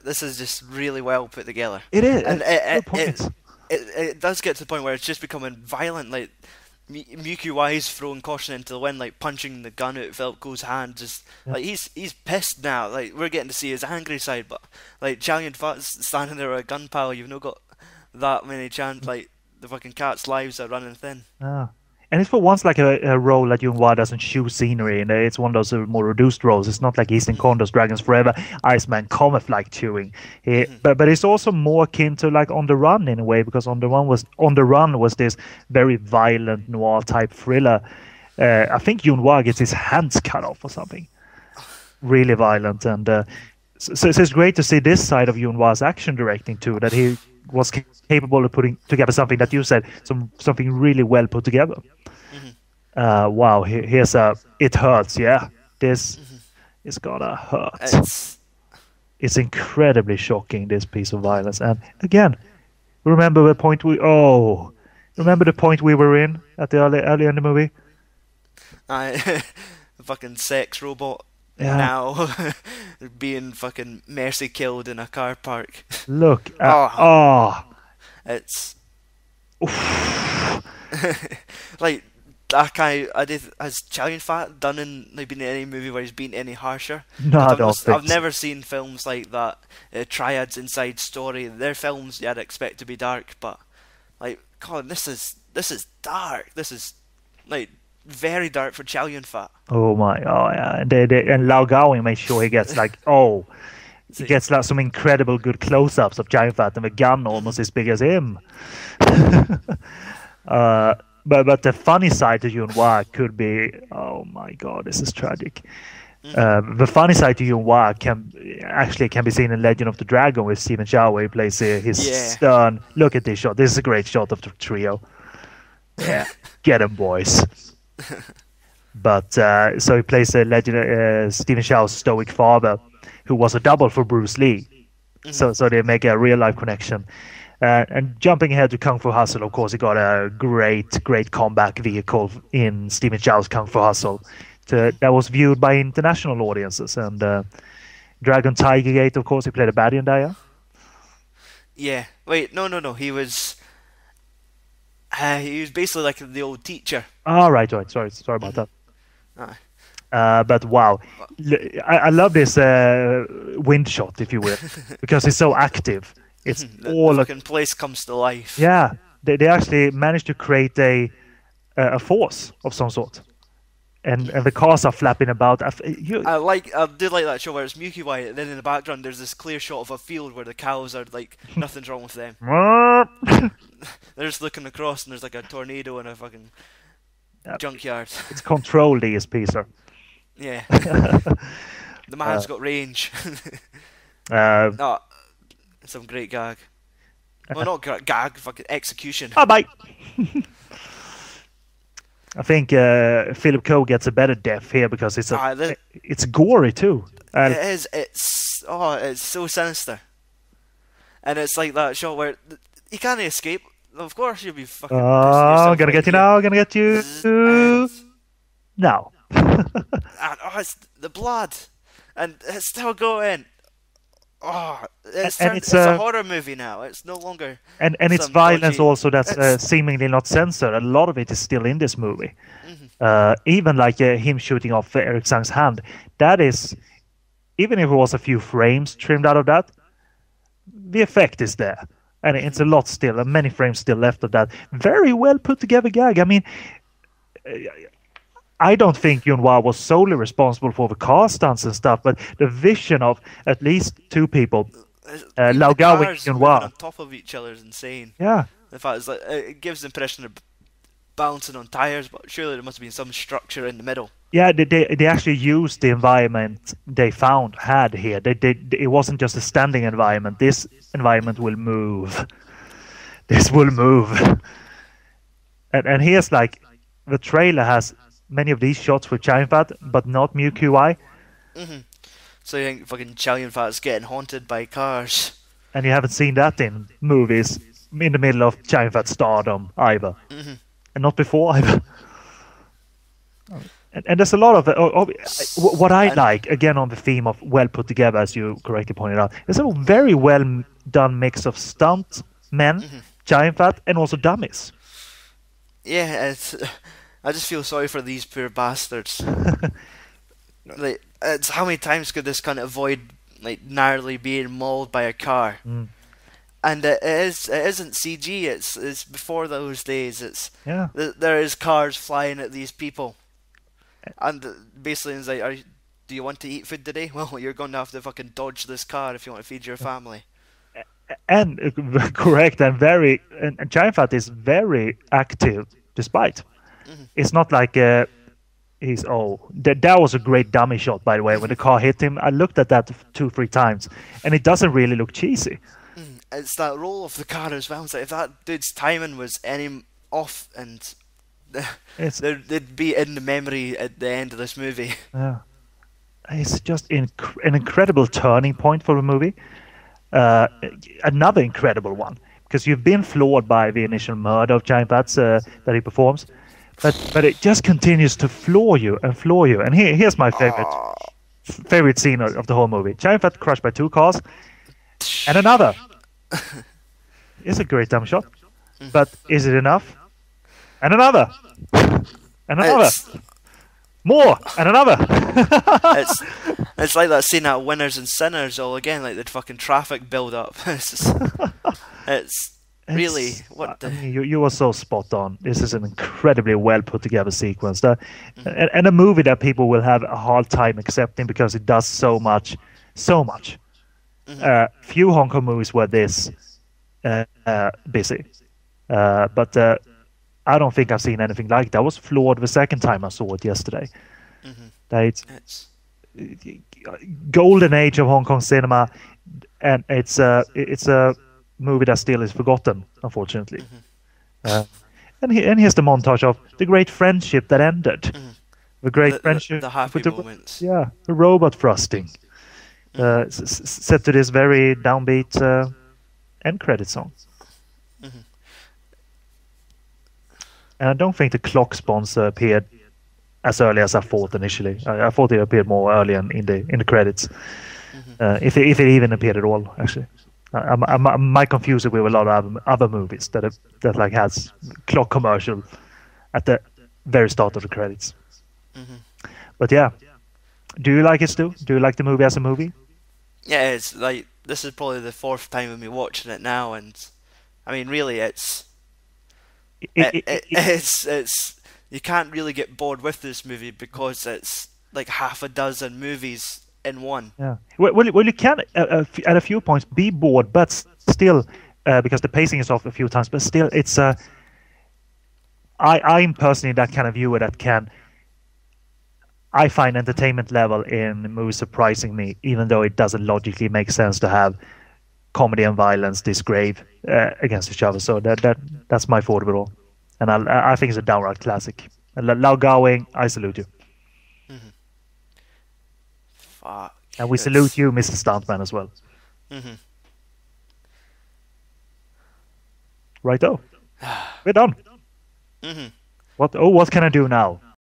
This is just really well put together. It is. And Good point. it does get to the point where it's just becoming violent. Like Mewtwo is throwing caution into the wind, like punching the gun out of Philip Ko's hand. Just like he's pissed now. Like we're getting to see his angry side, but like Chalian Fat's standing there with a gun pile. You've not got that many chance. Like the fucking cat's lives are running thin. And it's for once like a role that Yunhua doesn't chew scenery, and it's one of those more reduced roles. It's not like Eastern Condos, Dragons Forever, Iceman Cometh like chewing. But it's also more akin to like On the Run in a way, because On the Run was this very violent noir type thriller. I think Yunhua gets his hands cut off or something. Really violent, and so it's great to see this side of Yunhua's action directing too. That he was capable of putting together something that you said, something really well put together. Wow, here's it hurts, yeah. This is gonna hurt. It's incredibly shocking, this piece of violence. And again, remember the point we were in at the early in the movie? The fucking sex robot now being fucking mercy killed in a car park. Look it's like that guy. Has Chalian Fat been in any movie where he's been any harsher? No, I don't think I've never seen films like that. Triad's Inside Story. Their films you'd expect to be dark, but like, God, this is dark. This is like very dark for Chalian Fat. Oh yeah, and Lao Gowing makes sure he gets like he gets like some incredible good close-ups of Chalian Fat and a gun almost as big as him. But the funny side to Yunhua could be, oh my God, this is tragic. The funny side to Yunhua can be seen in Legend of the Dragon with Stephen Chow, where he plays his stern. Look at this shot. This is a great shot of the trio. Yeah, get him, boys. But so he plays Stephen Chow's stoic father, who was a double for Bruce Lee. So they make a real life connection. And jumping ahead to Kung Fu Hustle, of course, he got a great comeback vehicle in Stephen Chow's Kung Fu Hustle that was viewed by international audiences. And Dragon Tiger Gate, of course, he played a baddie in that. Yeah. Wait, no. He was basically like the old teacher. Oh, right. Sorry about that. But wow, I love this wind shot, if you will, because it's so active. It's the fucking place comes to life. Yeah, they actually managed to create a force of some sort, and the cars are flapping about. I did like that show where it's Mewtwo, and then in the background there's this clear shot of a field where the cows are like nothing's wrong with them. They're just looking across, and there's like a tornado in a fucking junkyard. It's controlled ESP, Yeah. The man's got range. Some great gag. Well, not gag, fucking execution. Oh, bye. I think Philip Ko gets a better death here because it's gory too. It is. It's so sinister. And it's like that shot where he can't escape. Of course, you'll be fucking. I'm gonna get you now. I'm gonna get you now. It's the blood, and it's still going. It's a horror movie now. It's no longer. And it's violence also that's seemingly not censored. A lot of it is still in this movie. Even like him shooting off Eric Tsang's hand. That is, even if it was a few frames trimmed out of that, the effect is there. And it's a lot still, and many frames still left of that. Very well put together gag. I mean, I don't think Yunhua was solely responsible for the car stunts and stuff, but the vision of at least two people, Lao Gao and Yunhua, on top of each other is insane. Yeah. In fact, it's like, it gives the impression of bouncing on tires, but surely there must have been some structure in the middle. Yeah, they actually used the environment they had here. It wasn't just a standing environment. This environment will move. This will move. And here's like the trailer has many of these shots with Chalian Fat, but not Mewtwo. So you think fucking Chalian Fat's getting haunted by cars? And you haven't seen that in movies in the middle of Chalian Fat's stardom either, and not before either. And there's a lot of what I like, again, on the theme of well put together, as you correctly pointed out. There's a very well done mix of stunt men, giant fat, and also dummies. Yeah, I just feel sorry for these poor bastards. Like, it's how many times could this kind of avoid like narrowly being mauled by a car? And it isn't CG. It's before those days. There is cars flying at these people, and basically it's like, do you want to eat food today? Well, you're going to have to fucking dodge this car if you want to feed your family. And correct, and Giant Fat is very active despite. It's not like that was a great dummy shot, by the way, when the car hit him. I looked at that 2-3 times, and it doesn't really look cheesy. It's that roll of the car as well. It's like if that dude's timing was any off, and they'd be in the memory at the end of this movie. Yeah, it's just an incredible turning point for the movie. Another incredible one, because you've been floored by the initial murder of Giant Fats that he performs, but it just continues to floor you. And here's my favorite scene of the whole movie: Giant Fat crushed by 2 cars, and another. It's a great dumb shot, but is it enough? And another, more, and another. It's like that scene at Winners and Sinners all again, like the fucking traffic build up. It's really what the... you were so spot on. This is an incredibly well put together sequence, and a movie that people will have a hard time accepting because it does so much. Few Hong Kong movies were this busy, but I don't think I've seen anything like that. I was floored the second time I saw it yesterday. It's golden age of Hong Kong cinema, and it's a movie that still is forgotten, unfortunately. And here's the montage of the great friendship that ended. The great friendship, the happy moments. Yeah, the robot thrusting. Set to this very downbeat end credit song. And I don't think the clock sponsor appeared as early as I thought initially. I thought it appeared more early in the credits, if it even appeared at all. Actually, I might confuse it with a lot of other movies that like has clock commercial at the very start of the credits. But yeah, do you like it, Stu? Do you like the movie as a movie? Yeah, it's like this is probably the 4th time of me watching it now, and I mean, really, it's you can't really get bored with this movie because it's like half a dozen movies in one. Yeah. Well, you can at a few points be bored, but still, because the pacing is off a few times, but still, it's I'm personally that kind of viewer that can. I find entertainment level in movies surprising me, even though it doesn't logically make sense to have comedy and violence this grave against each other. So that's my thought of it all. And I think it's a downright classic. Lau Gao-wing, I salute you. Fuck. And we salute you, Mr. Stuntman, as well. Righto. We're done. What can I do now?